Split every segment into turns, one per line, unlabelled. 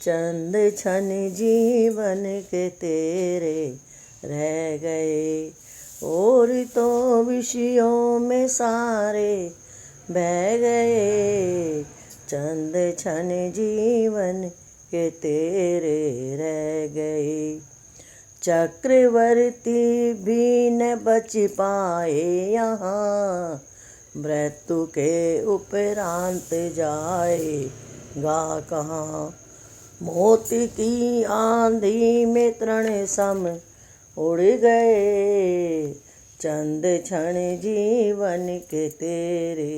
चंद क्षण जीवन के तेरे रह गए, और तो विषयों में सारे बह गए। चंद क्षण जीवन के तेरे रह गए। चक्रवर्ती भी न बच पाए यहाँ, मृत्यु के उपरांत जाएगा कहाँ। मौत की आंधी में तृण सम उड़ गए, चंद क्षण जीवन के तेरे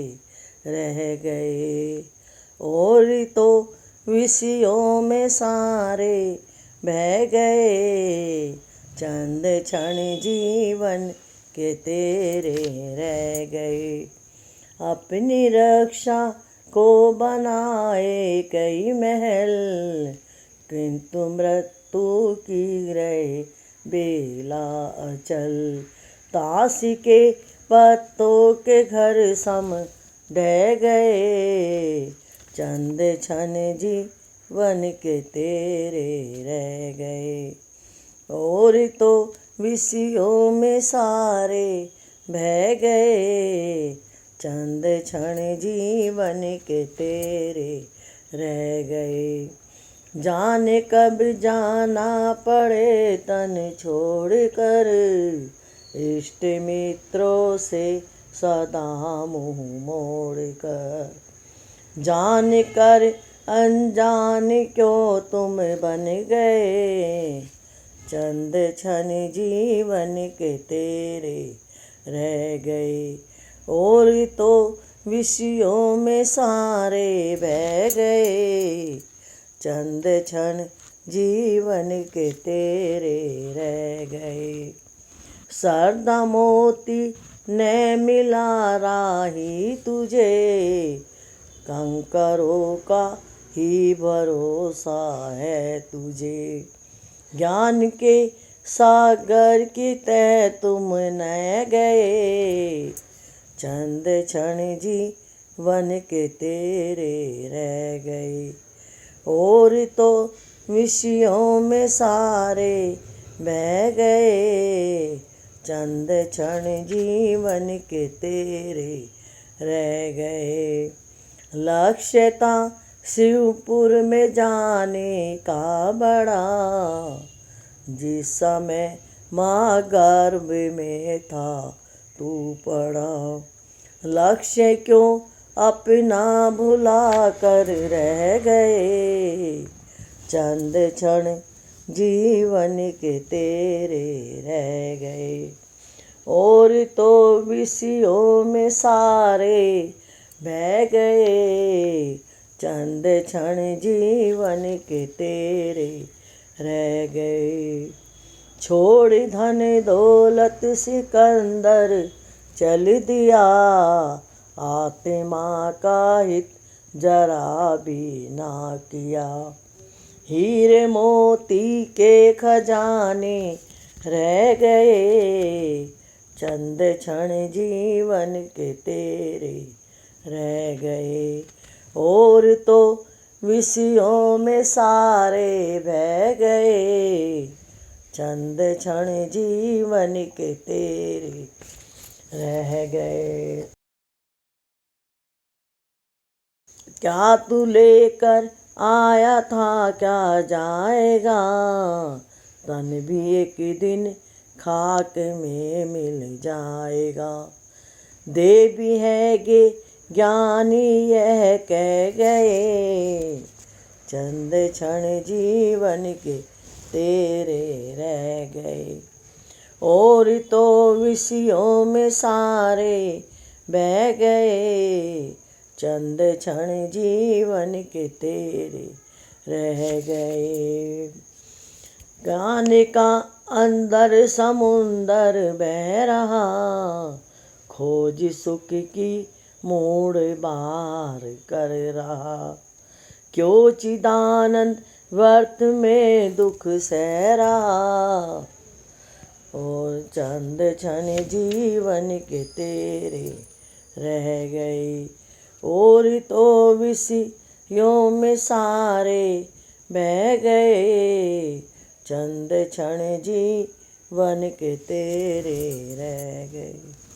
रह गए। और तो विषयों में सारे बह गए, चंद क्षण जीवन के तेरे रह गए। अपनी रक्षा को बनाए कई महल, किंतु मृत्यु की रहे बेला अचल। ताश के पत्तों के घर सम ढह गए, चंद क्षण जीवन के तेरे रह गए। और तो विषयों में सारे बह गए, चंद क्षण जीवन के तेरे रह गए। जाने कब जाना पड़े तन छोड़कर, इष्ट मित्रों से सदा मुँह मोड़कर। जान कर अनजान क्यों तुम बन गए, चंद क्षण जीवन के तेरे रह गए। और तो विषयों में सारे बह गए, चंद क्षण जीवन के तेरे रह गए। सरदा मोती न मिला राही तुझे, कंकरों का ही भरोसा है तुझे। ज्ञान के सागर की तह तुम न गए, चंद क्षण जीवन के तेरे रह गए। और तो विषयों में सारे बह गए, चंद क्षण जीवन के तेरे रह गए। लक्ष्य था शिवपुर में जाने का बड़ा, जिस समय माँ गर्भ में था तू पड़ा। लक्ष्य क्यों अपना भुला कर रह गए, चंद क्षण जीवन के तेरे रह गए। और तो विषयों में सारे बह गए, चंद क्षण जीवन के तेरे रह गए। छोड़ धन दौलत सिकंदर चल दिया, आत्मा का हित जरा भी ना किया। हीरे मोती के खजाने रह गए, चंद क्षण जीवन के तेरे रह गए। और तो विषयों में सारे बह गए, चंद क्षण जीवन के तेरे रह गए। क्या तू लेकर आया था क्या जाएगा, तन भी एक दिन खाक में मिल जाएगा। देवी है गे ज्ञानी यह कह गए, चंद क्षण जीवन के तेरे रह गए। और तो विषयों में सारे बह गए, चंद क्षण जीवन के तेरे रह गए। ज्ञान का अंदर समुंदर बह रहा, खोज सुख की मूड बार कर रहा। क्यों चिदानंद वर्त में दुख सह रहा, और चंद क्षण जीवन के तेरे रह गए। और तो विषयों में सारे बह गए, चंद क्षण जीवन के तेरे रह गए।